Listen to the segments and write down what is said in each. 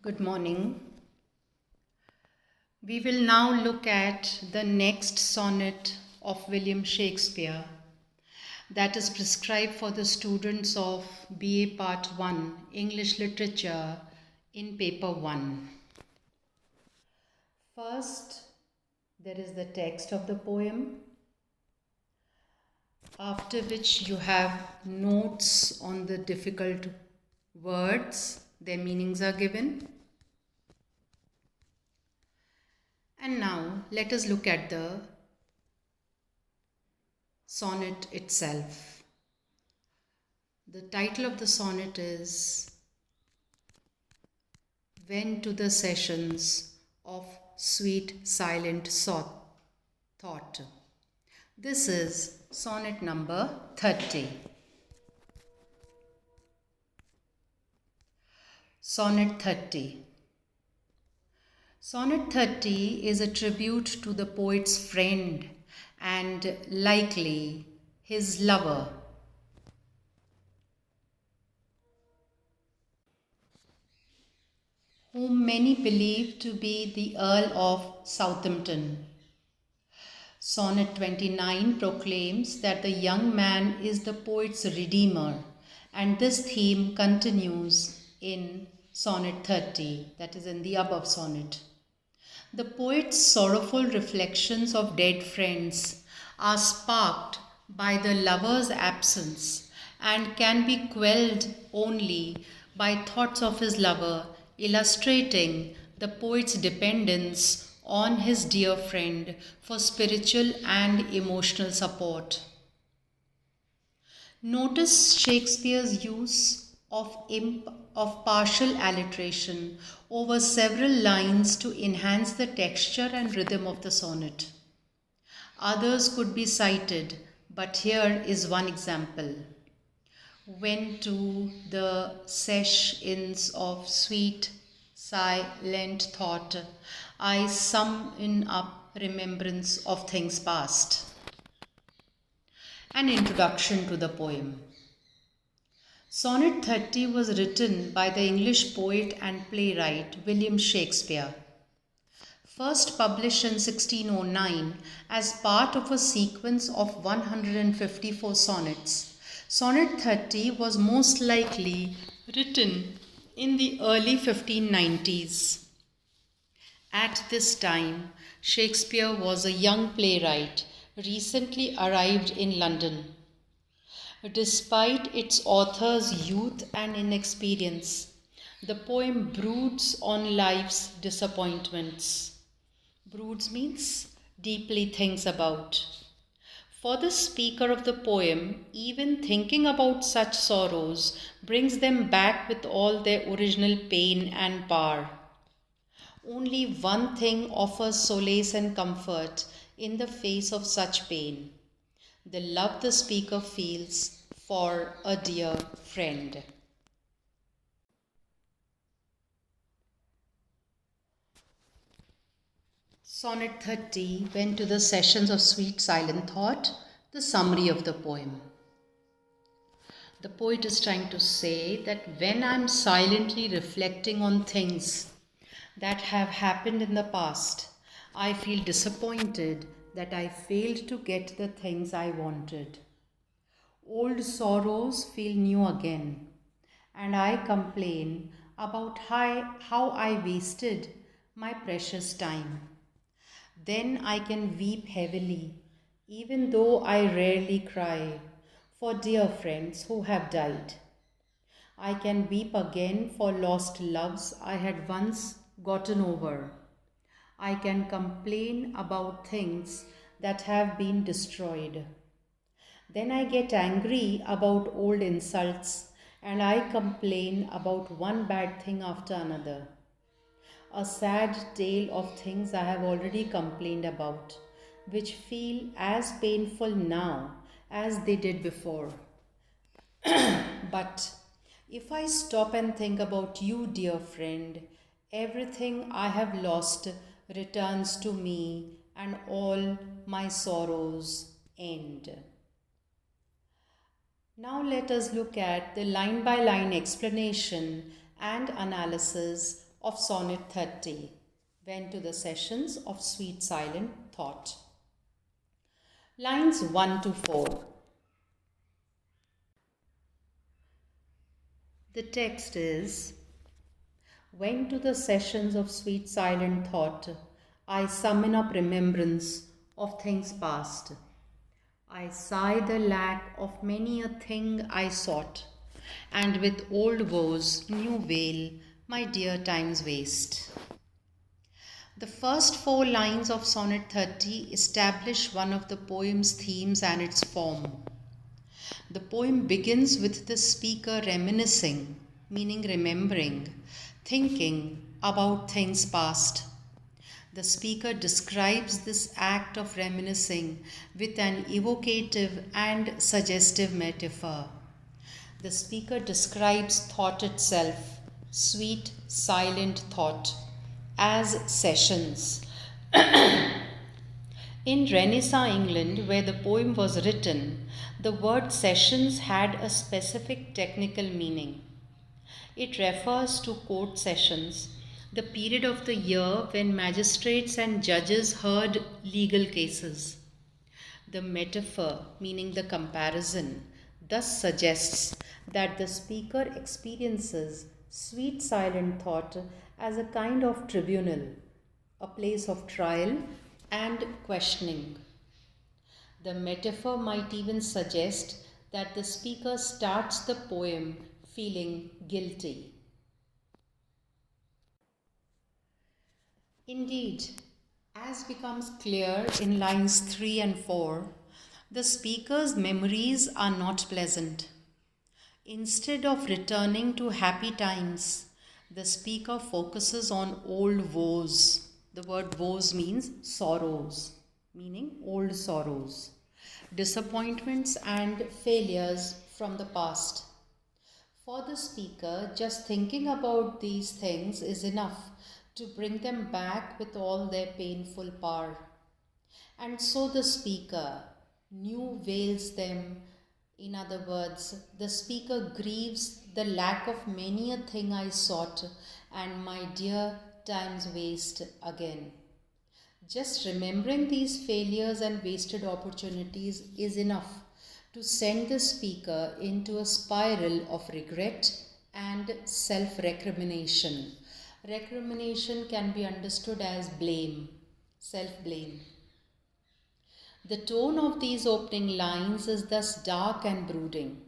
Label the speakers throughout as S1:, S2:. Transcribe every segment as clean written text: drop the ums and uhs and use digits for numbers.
S1: Good morning. We will now look at the next sonnet of William Shakespeare that is prescribed for the students of BA Part 1 English Literature in Paper 1. First, there is the text of the poem, after which you have notes on the difficult words, their meanings are given. And now let us look at the sonnet itself. The title of the sonnet is When to the Sessions of Sweet Silent Thought. This is sonnet number 30. Sonnet 30. Sonnet 30 is a tribute to the poet's friend and likely his lover, whom many believe to be the Earl of Southampton. Sonnet 29 proclaims that the young man is the poet's redeemer, and this theme continues in Sonnet 30, that is in the above sonnet. The poet's sorrowful reflections of dead friends are sparked by the lover's absence and can be quelled only by thoughts of his lover, illustrating the poet's dependence on his dear friend for spiritual and emotional support. Notice Shakespeare's use of partial alliteration over several lines to enhance the texture and rhythm of the sonnet. Others could be cited, but here is one example. When to the sessions of sweet, silent thought, I summon up remembrance of things past. An introduction to the poem. Sonnet 30 was written by the English poet and playwright William Shakespeare. First published in 1609 as part of a sequence of 154 sonnets, Sonnet 30 was most likely written in the early 1590s. At this time, Shakespeare was a young playwright recently arrived in London. Despite its author's youth and inexperience, the poem broods on life's disappointments. Broods means deeply thinks about. For the speaker of the poem, even thinking about such sorrows brings them back with all their original pain and power. Only one thing offers solace and comfort in the face of such pain: the love the speaker feels for a dear friend. Sonnet 30 went to the sessions of sweet silent thought, the summary of the poem. The poet is trying to say that when I'm silently reflecting on things that have happened in the past, I feel disappointed that I failed to get the things I wanted. Old sorrows feel new again, and I complain about how I wasted my precious time. Then I can weep heavily, even though I rarely cry, for dear friends who have died. I can weep again for lost loves I had once gotten over. I can complain about things that have been destroyed. Then I get angry about old insults and I complain about one bad thing after another. A sad tale of things I have already complained about, which feel as painful now as they did before. But if I stop and think about you, dear friend, everything I have lost returns to me and all my sorrows end. Now let us look at the line by line explanation and analysis of Sonnet 30. Went to the sessions of sweet silent thought. Lines 1 to 4. The text is, when to the sessions of sweet silent thought, I summon up remembrance of things past. I sigh the lack of many a thing I sought, and with old woes new wail my dear time's waste. The first 4 lines of Sonnet 30 establish one of the poem's themes and its form. The poem begins with the speaker reminiscing, meaning remembering, thinking about things past. The speaker describes this act of reminiscing with an evocative and suggestive metaphor. The speaker describes thought itself, sweet, silent thought, as sessions. In Renaissance England, where the poem was written, the word sessions had a specific technical meaning. It refers to court sessions, the period of the year when magistrates and judges heard legal cases. The metaphor, meaning the comparison, thus suggests that the speaker experiences sweet silent thought as a kind of tribunal, a place of trial and questioning. The metaphor might even suggest that the speaker starts the poem feeling guilty. Indeed, as becomes clear in lines 3 and 4, the speaker's memories are not pleasant. Instead of returning to happy times, the speaker focuses on old woes. The word woes means sorrows, meaning old sorrows, disappointments and failures from the past. For the speaker, just thinking about these things is enough to bring them back with all their painful power. And so the speaker new veils them. In other words, the speaker grieves the lack of many a thing I sought, and my dear time's waste again. Just remembering these failures and wasted opportunities is enough to send the speaker into a spiral of regret and self-recrimination. Recrimination can be understood as blame, self-blame. The tone of these opening lines is thus dark and brooding.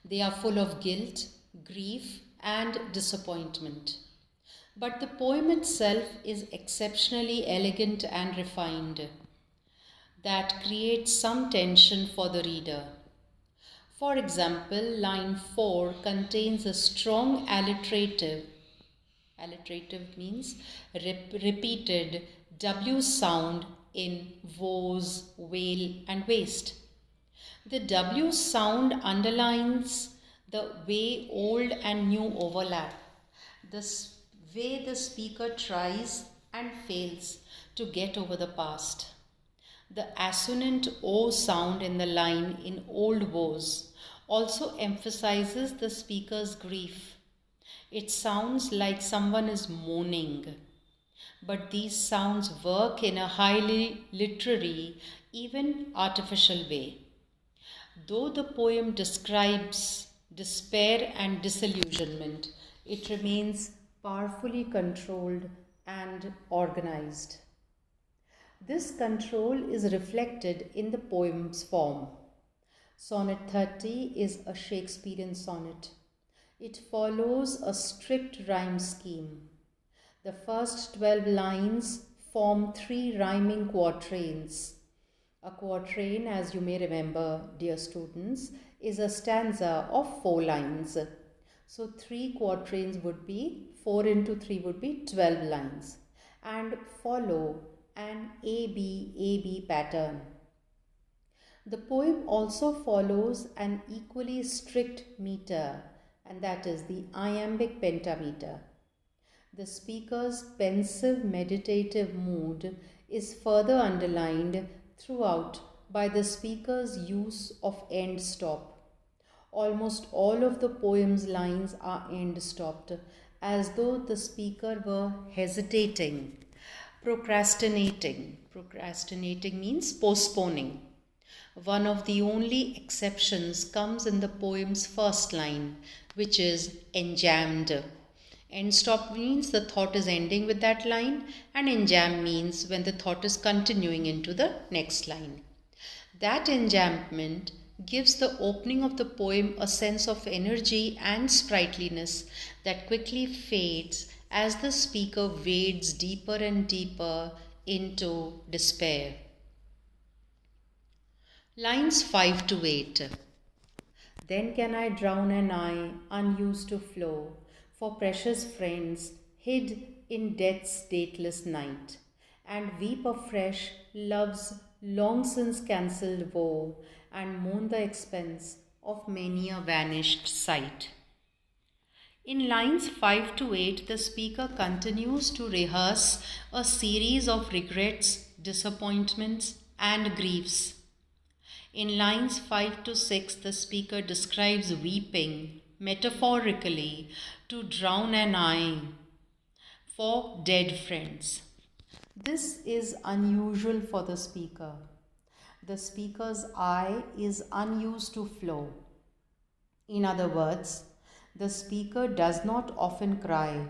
S1: They are full of guilt, grief, and disappointment. But the poem itself is exceptionally elegant and refined. That creates some tension for the reader. For example, line 4 contains a strong alliterative. Alliterative means repeated W sound in woes, wail, and waste. The W sound underlines the way old and new overlap, the way the speaker tries and fails to get over the past. The assonant O sound in the line in old woes also emphasizes the speaker's grief. It sounds like someone is mourning. But these sounds work in a highly literary, even artificial way. Though the poem describes despair and disillusionment, it remains powerfully controlled and organized. This control is reflected in the poem's form. Sonnet 30 is a Shakespearean sonnet. It follows a strict rhyme scheme. The first 12 lines form 3 rhyming quatrains. A quatrain, as you may remember, dear students, is a stanza of 4 lines. So 3 quatrains would be, 4 into 3 would be 12 lines, and follow an A-B pattern. The poem also follows an equally strict meter, and that is the iambic pentameter. The speaker's pensive meditative mood is further underlined throughout by the speaker's use of end stop. Almost all of the poem's lines are end stopped, as though the speaker were hesitating, procrastinating. Procrastinating means postponing. One of the only exceptions comes in the poem's first line, which is enjambed. End stop means the thought is ending with that line, and enjam means when the thought is continuing into the next line. That enjambment gives the opening of the poem a sense of energy and sprightliness that quickly fades as the speaker wades deeper and deeper into despair. Lines 5 to 8. Then can I drown an eye unused to flow for precious friends hid in death's dateless night, and weep afresh love's long since cancelled woe, and mourn the expense of many a vanished sight. In lines 5 to 8, the speaker continues to rehearse a series of regrets, disappointments, and griefs. In lines 5 to 6, the speaker describes weeping, metaphorically, to drown an eye for dead friends. This is unusual for the speaker. The speaker's eye is unused to flow. In other words, the speaker does not often cry.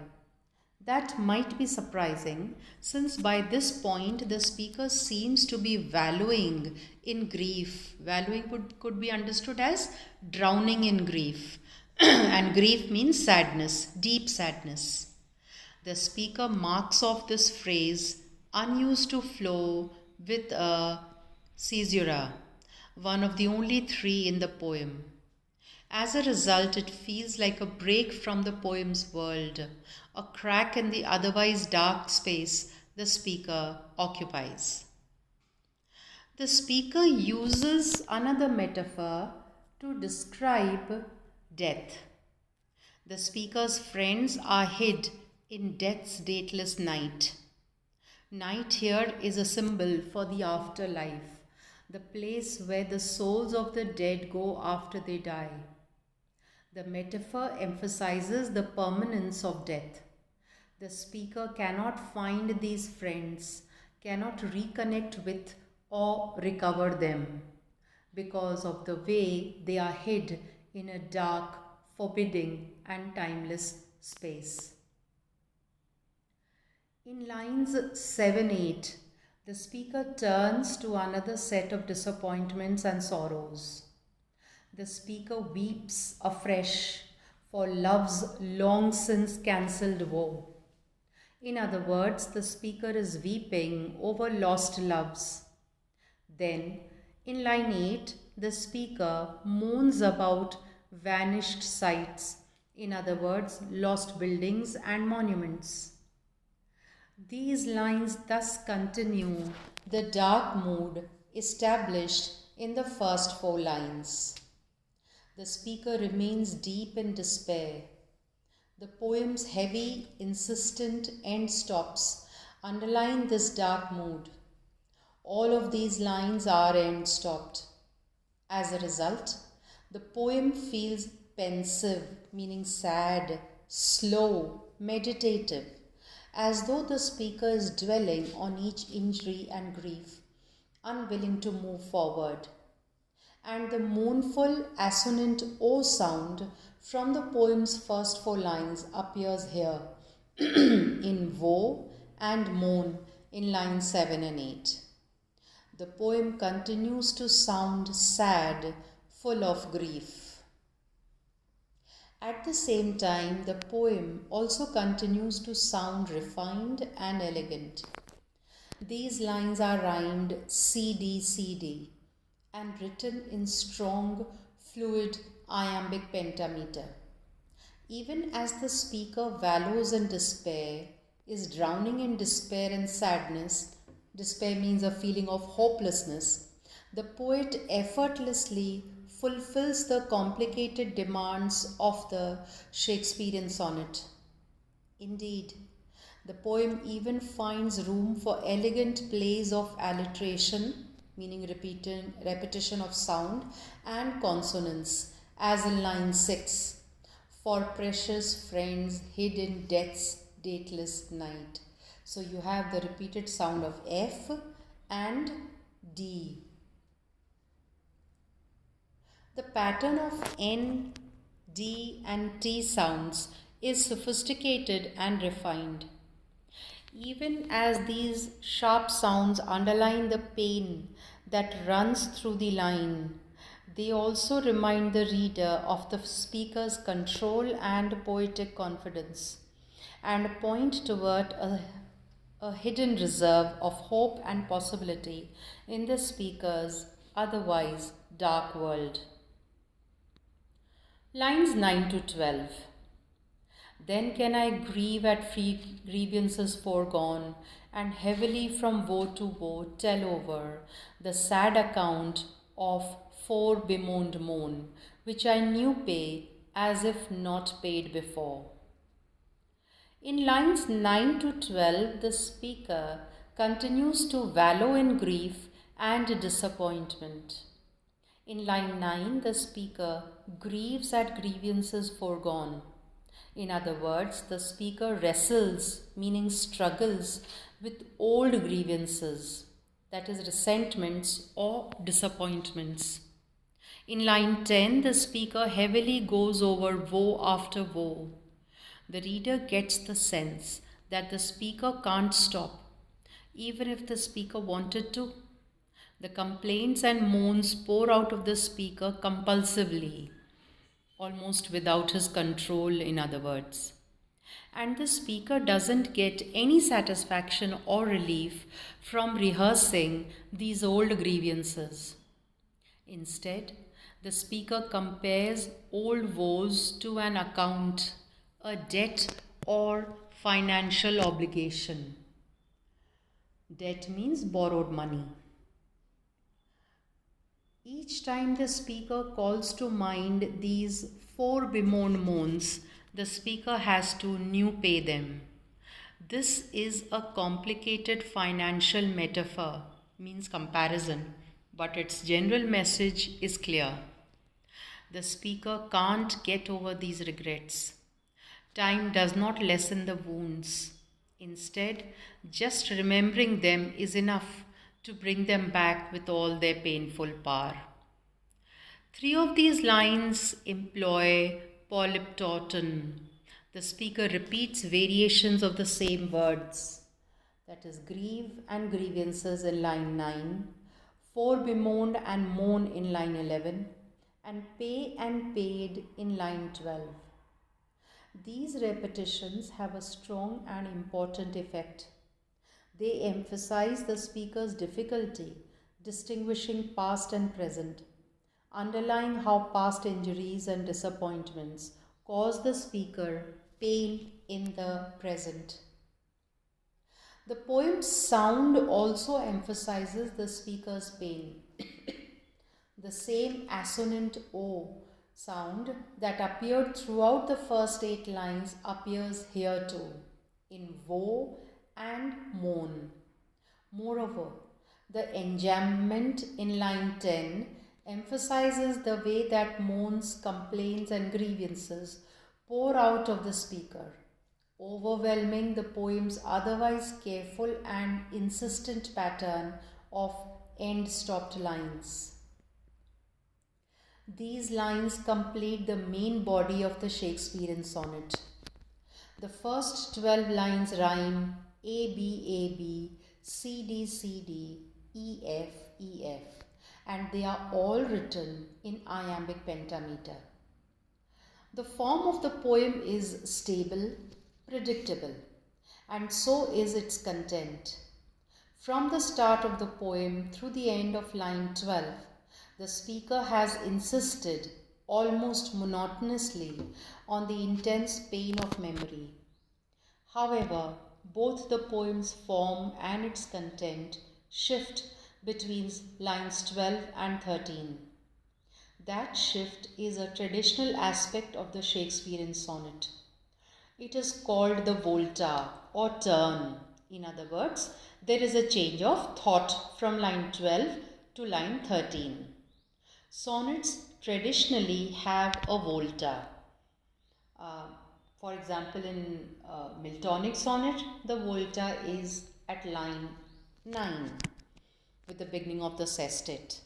S1: That might be surprising, since by this point the speaker seems to be wallowing in grief. Wallowing could be understood as drowning in grief. And grief means sadness, deep sadness. The speaker marks off this phrase, unused to flow, with a caesura, one of the only three in the poem. As a result, it feels like a break from the poem's world, a crack in the otherwise dark space the speaker occupies. The speaker uses another metaphor to describe death. The speaker's friends are hid in death's dateless night. Night here is a symbol for the afterlife, the place where the souls of the dead go after they die. The metaphor emphasizes the permanence of death. The speaker cannot find these friends, cannot reconnect with or recover them because of the way they are hid in a dark, forbidding, and timeless space. In lines 7-8, the speaker turns to another set of disappointments and sorrows. The speaker weeps afresh for love's long since cancelled woe. In other words, the speaker is weeping over lost loves. Then, in line 8, the speaker mourns about vanished sites, in other words, lost buildings and monuments. These lines thus continue the dark mood established in the first 4 lines. The speaker remains deep in despair. The poem's heavy, insistent end stops underline this dark mood. All of these lines are end stopped. As a result, the poem feels pensive, meaning sad, slow, meditative, as though the speaker is dwelling on each injury and grief, unwilling to move forward. And the mournful assonant O sound from the poem's first 4 lines appears here in woe and moan in lines 7 and 8. The poem continues to sound sad, full of grief. At the same time, the poem also continues to sound refined and elegant. These lines are rhymed CD, CD, and written in strong, fluid, iambic pentameter. Even as the speaker wallows in despair, is drowning in despair and sadness, despair means a feeling of hopelessness, the poet effortlessly fulfills the complicated demands of the Shakespearean sonnet. Indeed, the poem even finds room for elegant plays of alliteration, meaning repetition of sound, and consonance, as in line 6. For precious friends hid in death's dateless night. So you have the repeated sound of F and D. The pattern of N, D and T sounds is sophisticated and refined. Even as these sharp sounds underline the pain that runs through the line, they also remind the reader of the speaker's control and poetic confidence, and point toward a hidden reserve of hope and possibility in the speaker's otherwise dark world. Lines 9 to 12. Then can I grieve at grievances foregone, and heavily from woe to woe tell over the sad account of fore bemoaned moan, which I knew pay as if not paid before. In lines 9 to 12, the speaker continues to wallow in grief and disappointment. In line 9, the speaker grieves at grievances foregone. In other words, the speaker wrestles, meaning struggles, with old grievances, that is, resentments or disappointments. In line 10, the speaker heavily goes over woe after woe. The reader gets the sense that the speaker can't stop, even if the speaker wanted to. The complaints and moans pour out of the speaker compulsively, almost without his control, in other words. And the speaker doesn't get any satisfaction or relief from rehearsing these old grievances. Instead, the speaker compares old woes to an account, a debt, or financial obligation. Debt means borrowed money. Each time the speaker calls to mind these fore bemoaned moans, the speaker has to new pay them. This is a complicated financial metaphor, means comparison, but its general message is clear. The speaker can't get over these regrets. Time does not lessen the wounds. Instead, just remembering them is enough to bring them back with all their painful power. 3 of these lines employ polyptoton. The speaker repeats variations of the same words, that is, grieve and grievances in line 9, fore bemoaned and moan in line 11, and pay and paid in line 12. These repetitions have a strong and important effect. They emphasize the speaker's difficulty distinguishing past and present, underlying how past injuries and disappointments cause the speaker pain in the present. The poem's sound also emphasizes the speaker's pain. The same assonant O sound that appeared throughout the first 8 lines appears here too, in woe and moan. Moreover, the enjambment in line 10 emphasizes the way that moans, complaints and grievances pour out of the speaker, overwhelming the poem's otherwise careful and insistent pattern of end-stopped lines. These lines complete the main body of the Shakespearean sonnet. The first 12 lines rhyme A, B, A, B, C, D, C, D, E, F, E, F, and they are all written in iambic pentameter. The form of the poem is stable, predictable, and so is its content. From the start of the poem through the end of line 12, the speaker has insisted almost monotonously on the intense pain of memory. However, both the poem's form and its content shift between lines 12 and 13. That shift is a traditional aspect of the Shakespearean sonnet. It is called the volta or turn. In other words, there is a change of thought from line 12 to line 13. Sonnets traditionally have a volta. Uh, for example, in Miltonic sonnet, the volta is at line 9 with the beginning of the sestet.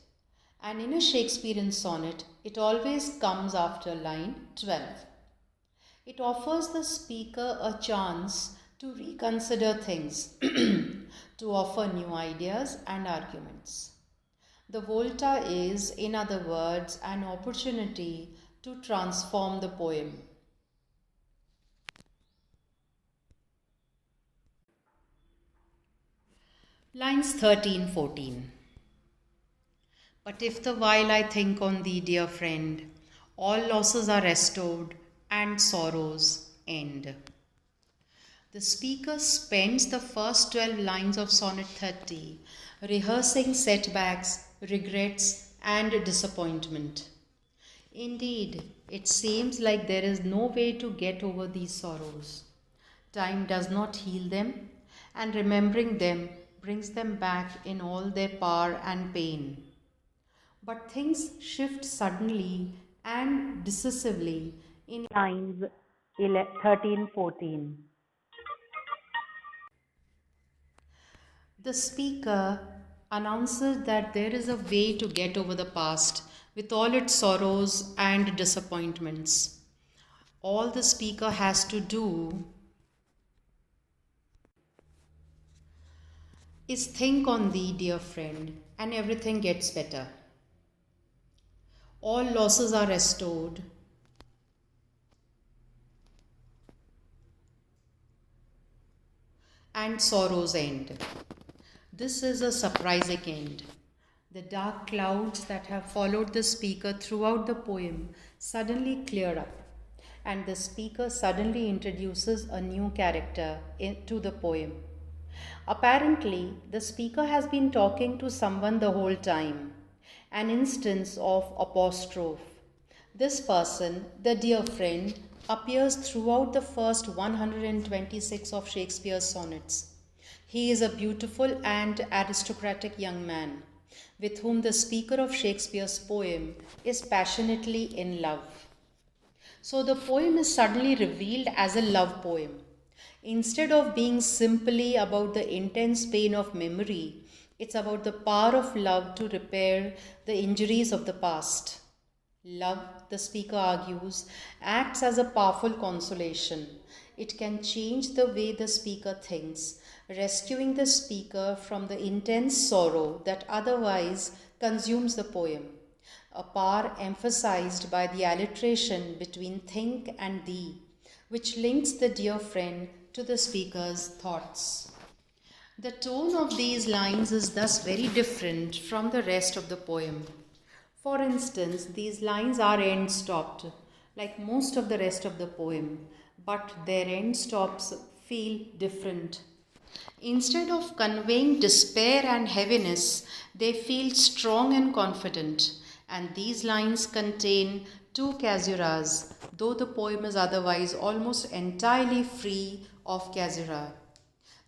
S1: And in a Shakespearean sonnet, it always comes after line 12. It offers the speaker a chance to reconsider things, to offer new ideas and arguments. The volta is, in other words, an opportunity to transform the poem. Lines 13-14. But if the while I think on thee, dear friend, all losses are restored and sorrows end. The speaker spends the first 12 lines of Sonnet 30 rehearsing setbacks, regrets, and disappointment. Indeed, it seems like there is no way to get over these sorrows. Time does not heal them, and remembering them brings them back in all their power and pain. But things shift suddenly and decisively in lines 13-14. The speaker announces that there is a way to get over the past with all its sorrows and disappointments. All the speaker has to do is think on thee, dear friend, and everything gets better. All losses are restored. And sorrows end. This is a surprising end. The dark clouds that have followed the speaker throughout the poem suddenly clear up, and the speaker suddenly introduces a new character to the poem. Apparently, the speaker has been talking to someone the whole time, an instance of apostrophe. This person, the dear friend, appears throughout the first 126 of Shakespeare's sonnets. He is a beautiful and aristocratic young man with whom the speaker of Shakespeare's poem is passionately in love. So the poem is suddenly revealed as a love poem. Instead of being simply about the intense pain of memory, it's about the power of love to repair the injuries of the past. Love, the speaker argues, acts as a powerful consolation. It can change the way the speaker thinks, rescuing the speaker from the intense sorrow that otherwise consumes the poem, a power emphasized by the alliteration between think and thee, which links the dear friend to the speaker's thoughts. The tone of these lines is thus very different from the rest of the poem. For instance, these lines are end stopped, like most of the rest of the poem, but their end stops feel different. Instead of conveying despair and heaviness, they feel strong and confident, and these lines contain two casuras, though the poem is otherwise almost entirely free of casura.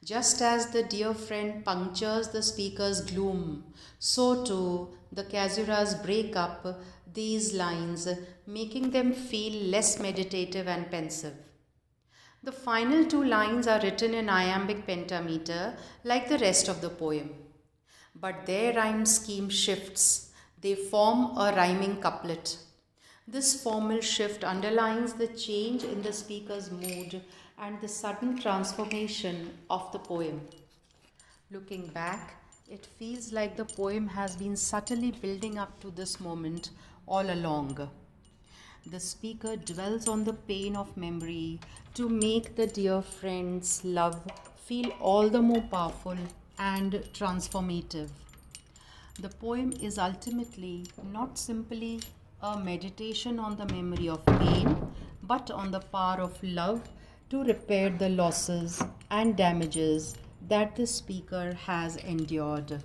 S1: Just as the dear friend punctures the speaker's gloom, so too the casuras break up these lines, making them feel less meditative and pensive. The final two lines are written in iambic pentameter like the rest of the poem, but their rhyme scheme shifts. They form a rhyming couplet. This formal shift underlines the change in the speaker's mood and the sudden transformation of the poem. Looking back, it feels like the poem has been subtly building up to this moment all along. The speaker dwells on the pain of memory to make the dear friend's love feel all the more powerful and transformative. The poem is ultimately not simply a meditation on the memory of pain, but on the power of love to repair the losses and damages that the speaker has endured.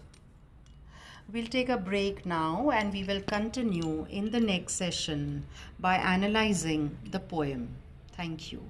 S1: We'll take a break now and we will continue in the next session by analyzing the poem. Thank you.